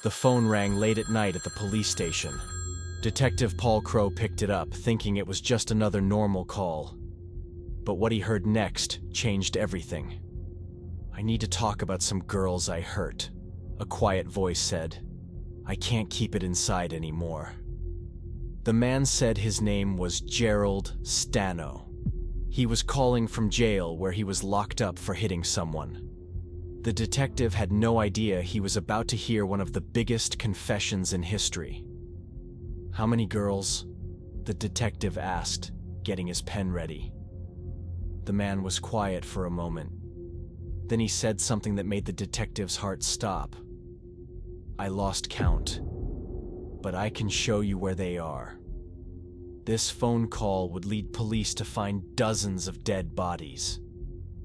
The phone rang late at night at the police station. Detective Paul Crow picked it up, thinking it was just another normal call. But what he heard next changed everything. "I need to talk about some girls I hurt," a quiet voice said. "I can't keep it inside anymore." The man said his name was Gerald Stano. He was calling from jail where he was locked up for hitting someone. The detective had no idea he was about to hear one of the biggest confessions in history. "How many girls?" the detective asked, getting his pen ready. The man was quiet for a moment. Then he said something that made the detective's heart stop. "I lost count, but I can show you where they are." This phone call would lead police to find dozens of dead bodies.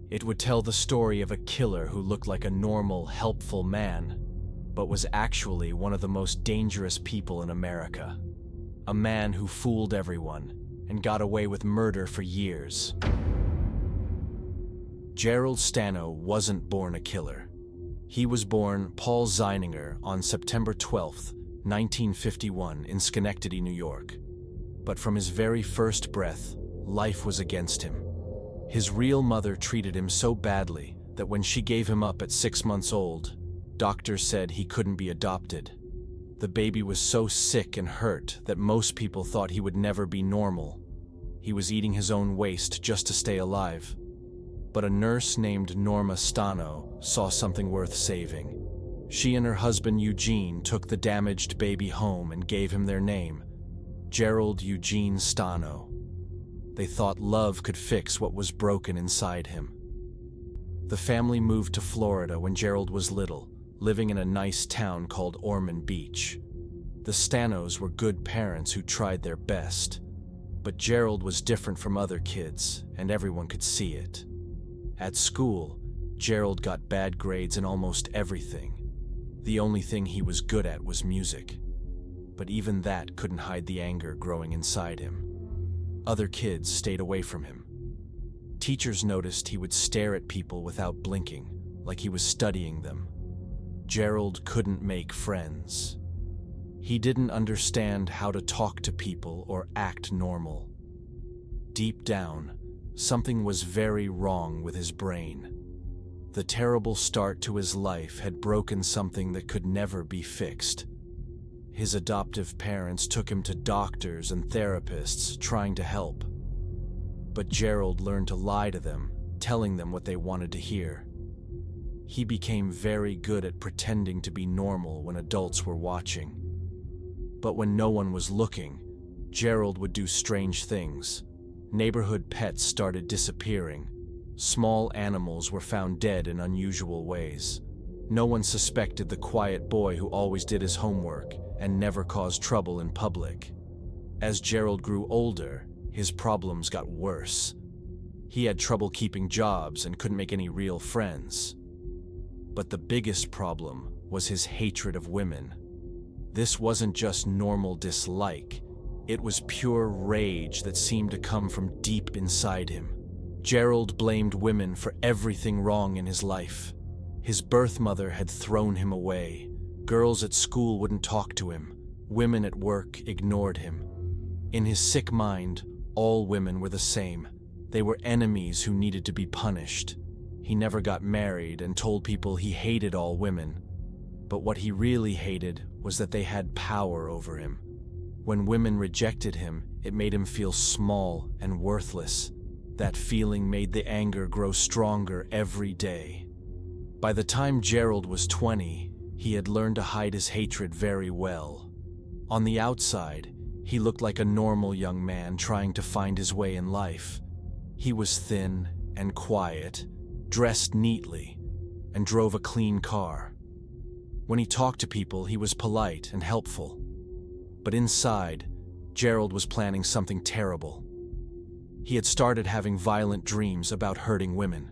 It would tell the story of a killer who looked like a normal, helpful man, but was actually one of the most dangerous people in America. A man who fooled everyone and got away with murder for years. Gerald Stano wasn't born a killer. He was born Paul Zeininger on September 12, 1951 in Schenectady, New York. But from his very first breath, life was against him. His real mother treated him so badly that when she gave him up at 6 months old, doctors said he couldn't be adopted. The baby was so sick and hurt that most people thought he would never be normal. He was eating his own waste just to stay alive. But a nurse named Norma Stano saw something worth saving. She and her husband Eugene took the damaged baby home and gave him their name, Gerald Eugene Stano. They thought love could fix what was broken inside him. The family moved to Florida when Gerald was little, living in a nice town called Ormond Beach. The Stanos were good parents who tried their best. But Gerald was different from other kids, and everyone could see it. At school, Gerald got bad grades in almost everything. The only thing he was good at was music. But even that couldn't hide the anger growing inside him. Other kids stayed away from him. Teachers noticed he would stare at people without blinking, like he was studying them. Gerald couldn't make friends. He didn't understand how to talk to people or act normal. Deep down, something was very wrong with his brain. The terrible start to his life had broken something that could never be fixed. His adoptive parents took him to doctors and therapists trying to help. But Gerald learned to lie to them, telling them what they wanted to hear. He became very good at pretending to be normal when adults were watching. But when no one was looking, Gerald would do strange things. Neighborhood pets started disappearing. Small animals were found dead in unusual ways. No one suspected the quiet boy who always did his homework and never caused trouble in public. As Gerald grew older, his problems got worse. He had trouble keeping jobs and couldn't make any real friends. But the biggest problem was his hatred of women. This wasn't just normal dislike. It was pure rage that seemed to come from deep inside him. Gerald blamed women for everything wrong in his life. His birth mother had thrown him away. Girls at school wouldn't talk to him. Women at work ignored him. In his sick mind, all women were the same. They were enemies who needed to be punished. He never got married and told people he hated all women. But what he really hated was that they had power over him. When women rejected him, it made him feel small and worthless. That feeling made the anger grow stronger every day. By the time Gerald was 20, he had learned to hide his hatred very well. On the outside, he looked like a normal young man trying to find his way in life. He was thin and quiet, dressed neatly, and drove a clean car. When he talked to people, he was polite and helpful. But inside, Gerald was planning something terrible. He had started having violent dreams about hurting women.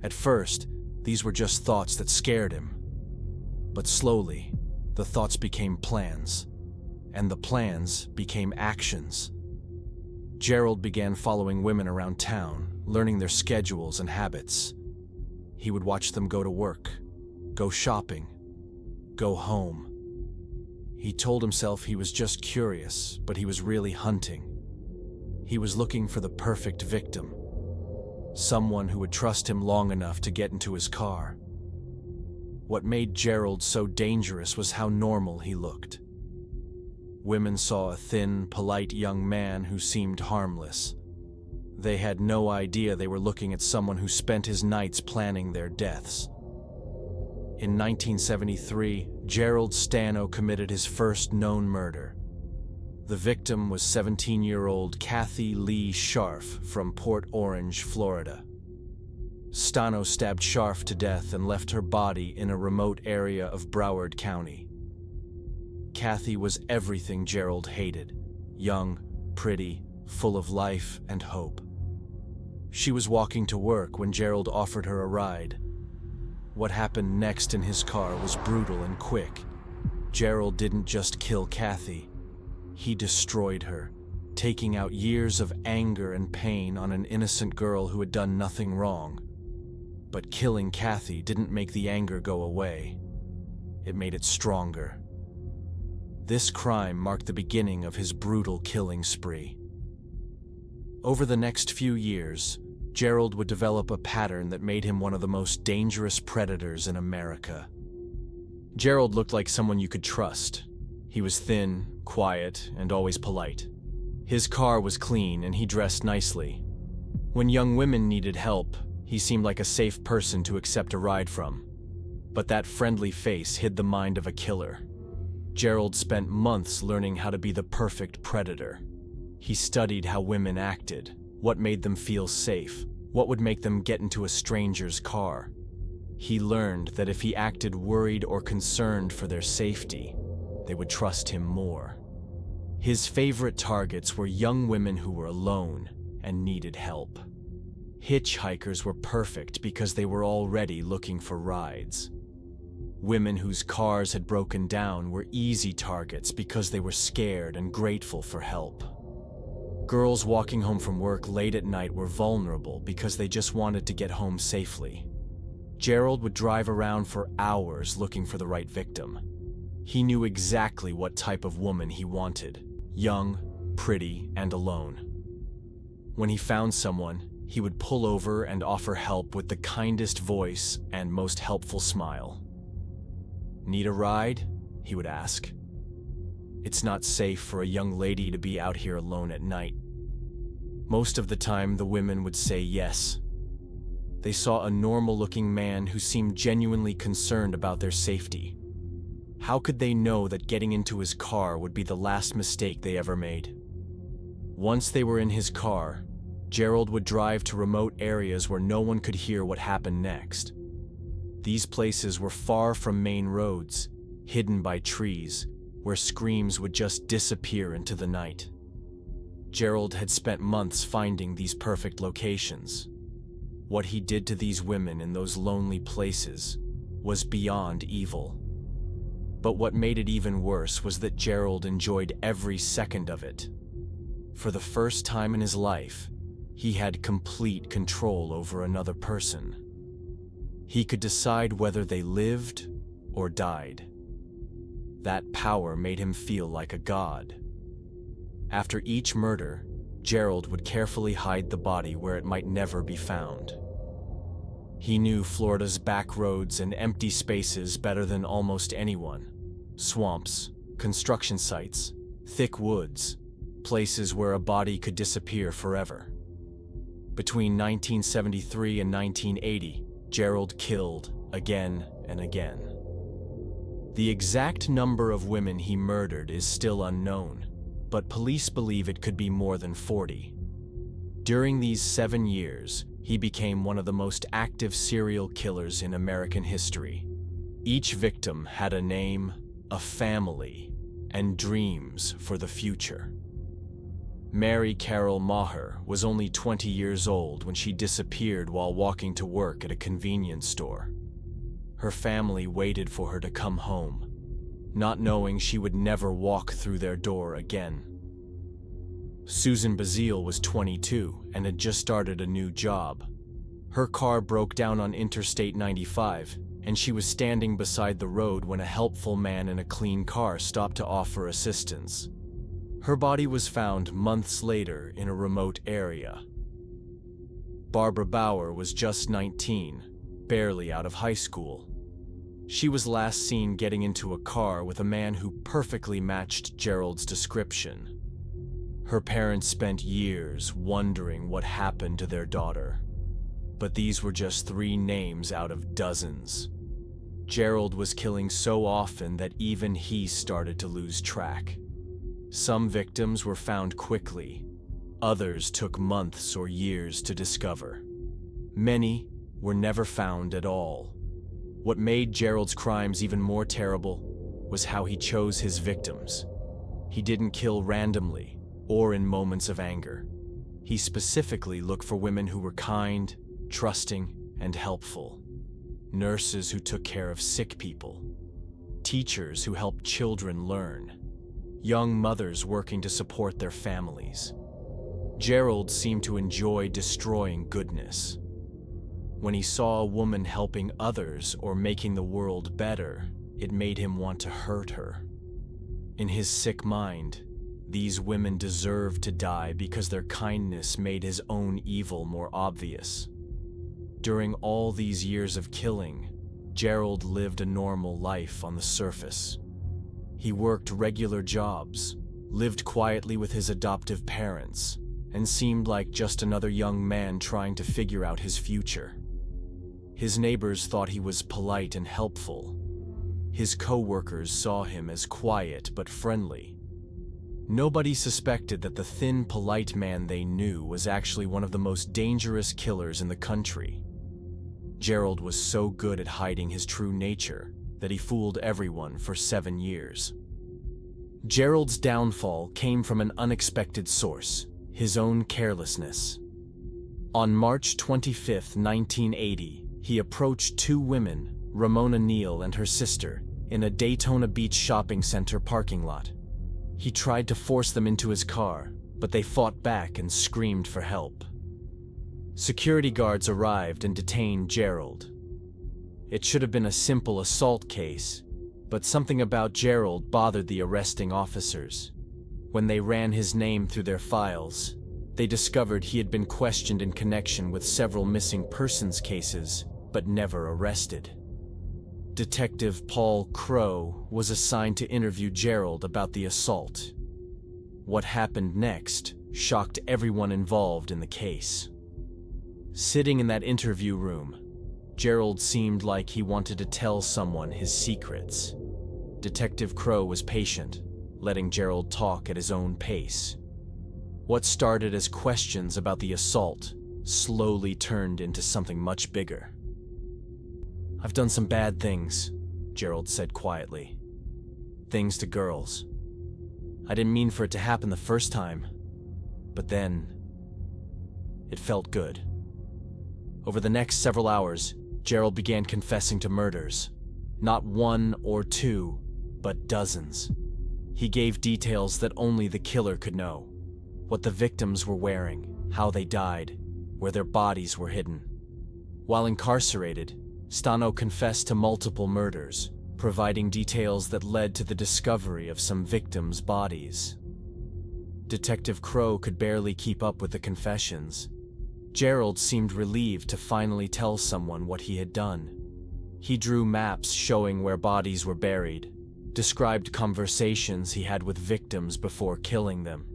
At first, these were just thoughts that scared him. But slowly, the thoughts became plans, and the plans became actions. Gerald began following women around town, learning their schedules and habits. He would watch them go to work, go shopping, go home. He told himself he was just curious, but he was really hunting. He was looking for the perfect victim, someone who would trust him long enough to get into his car. What made Gerald so dangerous was how normal he looked. Women saw a thin, polite young man who seemed harmless. They had no idea they were looking at someone who spent his nights planning their deaths. In 1973, Gerald Stano committed his first known murder. The victim was 17-year-old Kathy Lee Scharf from Port Orange, Florida. Stano stabbed Scharf to death and left her body in a remote area of Broward County. Kathy was everything Gerald hated: young, pretty, full of life and hope. She was walking to work when Gerald offered her a ride. What happened next in his car was brutal and quick. Gerald didn't just kill Kathy. He destroyed her, taking out years of anger and pain on an innocent girl who had done nothing wrong. But killing Kathy didn't make the anger go away. It made it stronger. This crime marked the beginning of his brutal killing spree. Over the next few years, Gerald would develop a pattern that made him one of the most dangerous predators in America. Gerald looked like someone you could trust. He was thin, quiet, and always polite. His car was clean and he dressed nicely. When young women needed help, he seemed like a safe person to accept a ride from. But that friendly face hid the mind of a killer. Gerald spent months learning how to be the perfect predator. He studied how women acted, what made them feel safe, what would make them get into a stranger's car. He learned that if he acted worried or concerned for their safety, they would trust him more. His favorite targets were young women who were alone and needed help. Hitchhikers were perfect because they were already looking for rides. Women whose cars had broken down were easy targets because they were scared and grateful for help. Girls walking home from work late at night were vulnerable because they just wanted to get home safely. Gerald would drive around for hours looking for the right victim. He knew exactly what type of woman he wanted: young, pretty, and alone. When he found someone, he would pull over and offer help with the kindest voice and most helpful smile. "Need a ride?" he would ask. It's not safe for a young lady to be out here alone at night. Most of the time, the women would say yes. They saw a normal-looking man who seemed genuinely concerned about their safety. How could they know that getting into his car would be the last mistake they ever made? Once they were in his car, Gerald would drive to remote areas where no one could hear what happened next. These places were far from main roads, hidden by trees, where screams would just disappear into the night. Gerald had spent months finding these perfect locations. What he did to these women in those lonely places was beyond evil. But what made it even worse was that Gerald enjoyed every second of it. For the first time in his life, he had complete control over another person. He could decide whether they lived or died. That power made him feel like a god. After each murder, Gerald would carefully hide the body where it might never be found. He knew Florida's back roads and empty spaces better than almost anyone. Swamps, construction sites, thick woods, places where a body could disappear forever. Between 1973 and 1980, Gerald killed again and again. The exact number of women he murdered is still unknown, but police believe it could be more than 40. During these 7 years, he became one of the most active serial killers in American history. Each victim had a name, a family, and dreams for the future. Mary Carol Maher was only 20 years old when she disappeared while walking to work at a convenience store. Her family waited for her to come home, not knowing she would never walk through their door again. Susan Bazile was 22 and had just started a new job. Her car broke down on Interstate 95, and she was standing beside the road when a helpful man in a clean car stopped to offer assistance. Her body was found months later in a remote area. Barbara Bauer was just 19, barely out of high school. She was last seen getting into a car with a man who perfectly matched Gerald's description. Her parents spent years wondering what happened to their daughter. But these were just 3 names out of dozens. Gerald was killing so often that even he started to lose track. Some victims were found quickly. Others took months or years to discover. Many were never found at all. What made Gerald's crimes even more terrible was how he chose his victims. He didn't kill randomly or in moments of anger. He specifically looked for women who were kind, trusting, and helpful. Nurses who took care of sick people. Teachers who helped children learn. Young mothers working to support their families. Gerald seemed to enjoy destroying goodness. When he saw a woman helping others or making the world better, it made him want to hurt her. In his sick mind, these women deserved to die because their kindness made his own evil more obvious. During all these years of killing, Gerald lived a normal life on the surface. He worked regular jobs, lived quietly with his adoptive parents, and seemed like just another young man trying to figure out his future. His neighbors thought he was polite and helpful. His co-workers saw him as quiet but friendly. Nobody suspected that the thin, polite man they knew was actually one of the most dangerous killers in the country. Gerald was so good at hiding his true nature that he fooled everyone for 7 years. Gerald's downfall came from an unexpected source: his own carelessness. On March 25, 1980, he approached 2 women, Ramona Neal and her sister, in a Daytona Beach shopping center parking lot. He tried to force them into his car, but they fought back and screamed for help. Security guards arrived and detained Gerald. It should have been a simple assault case, but something about Gerald bothered the arresting officers. When they ran his name through their files, they discovered he had been questioned in connection with several missing persons cases, but never arrested. Detective Paul Crowe was assigned to interview Gerald about the assault. What happened next shocked everyone involved in the case. Sitting in that interview room, Gerald seemed like he wanted to tell someone his secrets. Detective Crowe was patient, letting Gerald talk at his own pace. What started as questions about the assault slowly turned into something much bigger. "I've done some bad things," Gerald said quietly. "Things to girls. I didn't mean for it to happen the first time, but then it felt good." Over the next several hours, Gerald began confessing to murders. Not 1 or 2, but dozens. He gave details that only the killer could know. What the victims were wearing, how they died, where their bodies were hidden. While incarcerated, Stano confessed to multiple murders, providing details that led to the discovery of some victims' bodies. Detective Crowe could barely keep up with the confessions. Gerald seemed relieved to finally tell someone what he had done. He drew maps showing where bodies were buried, described conversations he had with victims before killing them,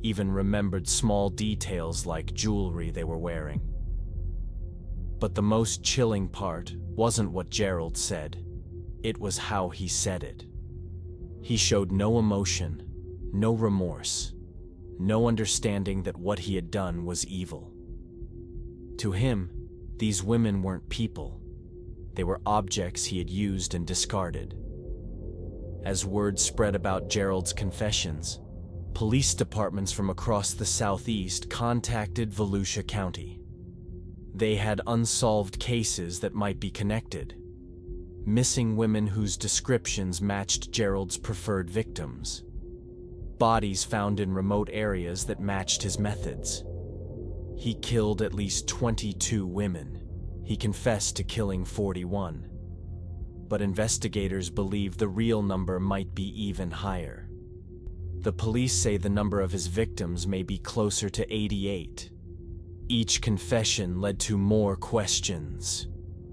even remembered small details like jewelry they were wearing. But the most chilling part wasn't what Gerald said. It was how he said it. He showed no emotion, no remorse, no understanding that what he had done was evil. To him, these women weren't people. They were objects he had used and discarded. As word spread about Gerald's confessions, police departments from across the Southeast contacted Volusia County. They had unsolved cases that might be connected. Missing women whose descriptions matched Gerald's preferred victims. Bodies found in remote areas that matched his methods. He killed at least 22 women. He confessed to killing 41. but investigators believe the real number might be even higher. The police say the number of his victims may be closer to 88. Each confession led to more questions.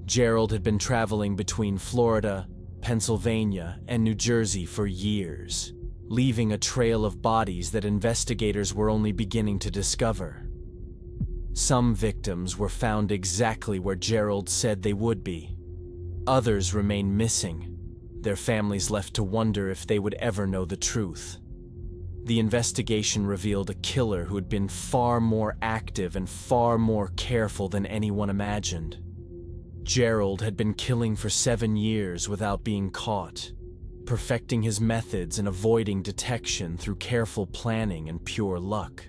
Gerald had been traveling between Florida, Pennsylvania, and New Jersey for years, leaving a trail of bodies that investigators were only beginning to discover. Some victims were found exactly where Gerald said they would be. Others remained missing, their families left to wonder if they would ever know the truth. The investigation revealed a killer who had been far more active and far more careful than anyone imagined. Gerald had been killing for 7 years without being caught, perfecting his methods and avoiding detection through careful planning and pure luck.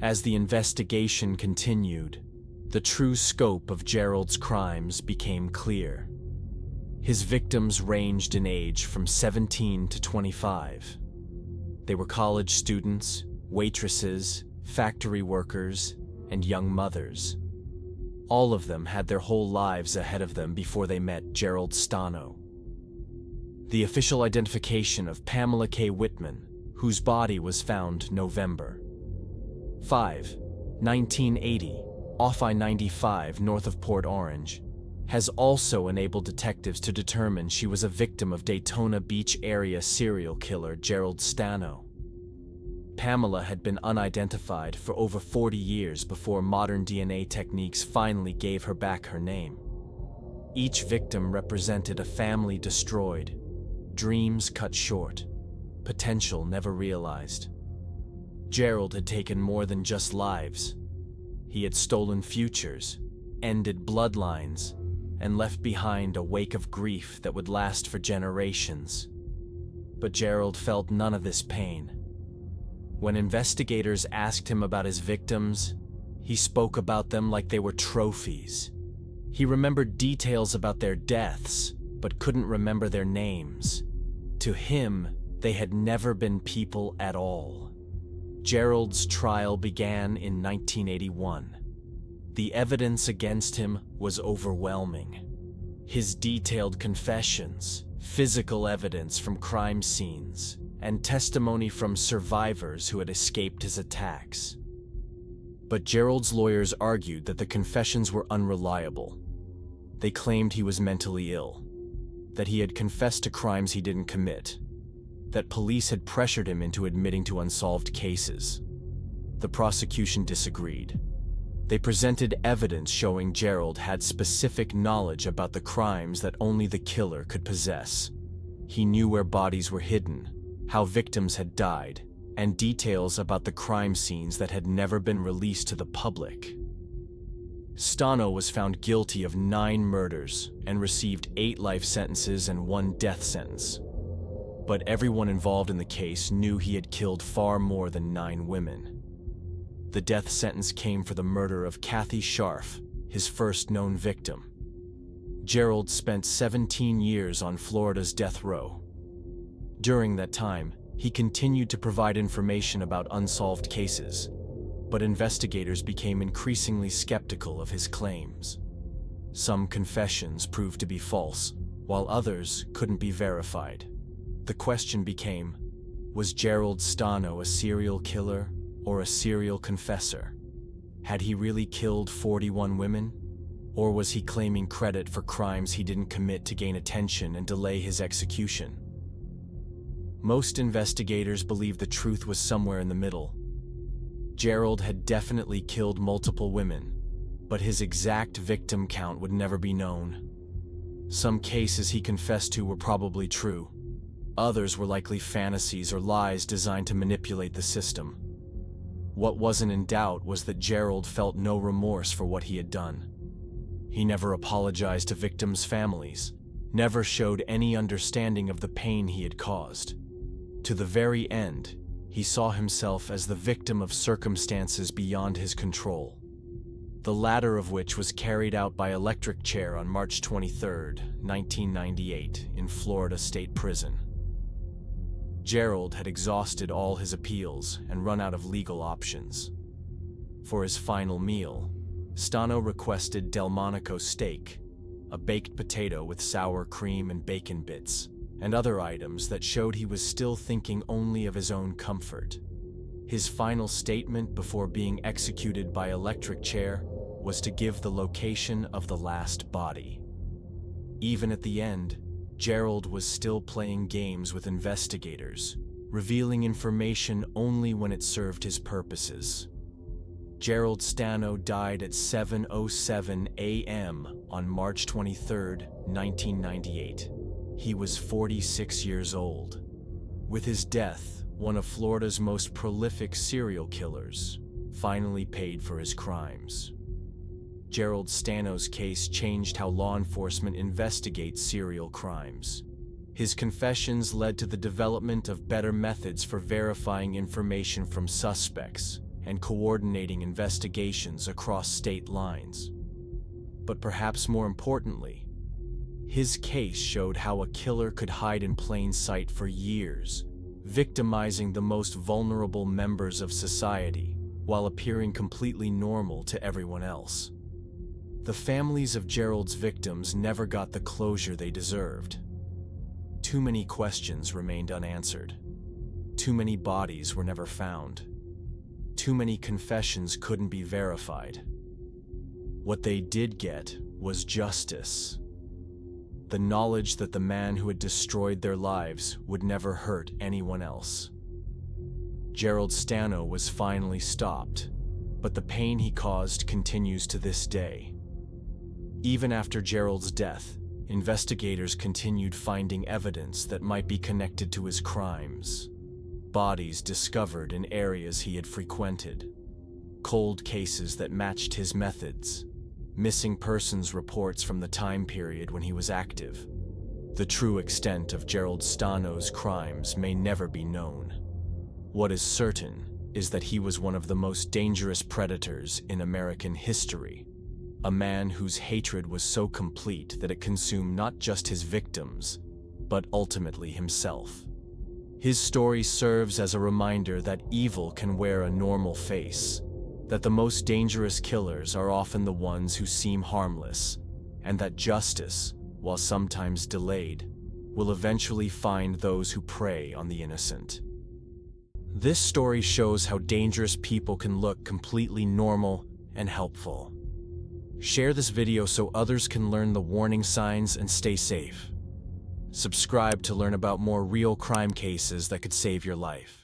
As the investigation continued, the true scope of Gerald's crimes became clear. His victims ranged in age from 17 to 25. They were college students, waitresses, factory workers, and young mothers. All of them had their whole lives ahead of them before they met Gerald Stano. The official identification of Pamela K. Whitman, whose body was found November 5, 1980, off I-95 north of Port Orange, has also enabled detectives to determine she was a victim of Daytona Beach area serial killer Gerald Stano. Pamela had been unidentified for over 40 years before modern DNA techniques finally gave her back her name. Each victim represented a family destroyed, dreams cut short, potential never realized. Gerald had taken more than just lives. He had stolen futures, ended bloodlines, and left behind a wake of grief that would last for generations. But Gerald felt none of this pain. When investigators asked him about his victims, he spoke about them like they were trophies. He remembered details about their deaths, but couldn't remember their names. To him, they had never been people at all. Gerald's trial began in 1981. The evidence against him was overwhelming. His detailed confessions, physical evidence from crime scenes, and testimony from survivors who had escaped his attacks. But Gerald's lawyers argued that the confessions were unreliable. They claimed he was mentally ill, that he had confessed to crimes he didn't commit, that police had pressured him into admitting to unsolved cases. The prosecution disagreed. They presented evidence showing Gerald had specific knowledge about the crimes that only the killer could possess. He knew where bodies were hidden, how victims had died, and details about the crime scenes that had never been released to the public. Stano was found guilty of 9 murders and received 8 life sentences and 1 death sentence. But everyone involved in the case knew he had killed far more than 9 women. The death sentence came for the murder of Kathy Scharf, his first known victim. Gerald spent 17 years on Florida's death row. During that time, he continued to provide information about unsolved cases, but investigators became increasingly skeptical of his claims. Some confessions proved to be false, while others couldn't be verified. The question became, was Gerald Stano a serial killer or a serial confessor? Had he really killed 41 women? Or was he claiming credit for crimes he didn't commit to gain attention and delay his execution? Most investigators believe the truth was somewhere in the middle. Gerald had definitely killed multiple women, but his exact victim count would never be known. Some cases he confessed to were probably true. Others were likely fantasies or lies designed to manipulate the system. What wasn't in doubt was that Gerald felt no remorse for what he had done. He never apologized to victims' families, never showed any understanding of the pain he had caused. To the very end, he saw himself as the victim of circumstances beyond his control, the latter of which was carried out by electric chair on March 23, 1998, in Florida State Prison. Gerald had exhausted all his appeals and run out of legal options. For his final meal, Stano requested Delmonico steak, a baked potato with sour cream and bacon bits, and other items that showed he was still thinking only of his own comfort. His final statement before being executed by electric chair was to give the location of the last body. Even at the end, Gerald was still playing games with investigators, revealing information only when it served his purposes. Gerald Stano died at 7:07 a.m. on March 23, 1998. He was 46 years old. With his death, one of Florida's most prolific serial killers finally paid for his crimes. Gerald Stano's case changed how law enforcement investigates serial crimes. His confessions led to the development of better methods for verifying information from suspects and coordinating investigations across state lines. But perhaps more importantly, his case showed how a killer could hide in plain sight for years, victimizing the most vulnerable members of society while appearing completely normal to everyone else. The families of Gerald's victims never got the closure they deserved. Too many questions remained unanswered. Too many bodies were never found. Too many confessions couldn't be verified. What they did get was justice. The knowledge that the man who had destroyed their lives would never hurt anyone else. Gerald Stano was finally stopped, but the pain he caused continues to this day. Even after Gerald's death, investigators continued finding evidence that might be connected to his crimes. Bodies discovered in areas he had frequented, cold cases that matched his methods, missing persons reports from the time period when he was active. The true extent of Gerald Stano's crimes may never be known. What is certain is that he was one of the most dangerous predators in American history, a man whose hatred was so complete that it consumed not just his victims, but ultimately himself. His story serves as a reminder that evil can wear a normal face, that the most dangerous killers are often the ones who seem harmless, and that justice, while sometimes delayed, will eventually find those who prey on the innocent. This story shows how dangerous people can look completely normal and helpful. Share this video so others can learn the warning signs and stay safe. Subscribe to learn about more real crime cases that could save your life.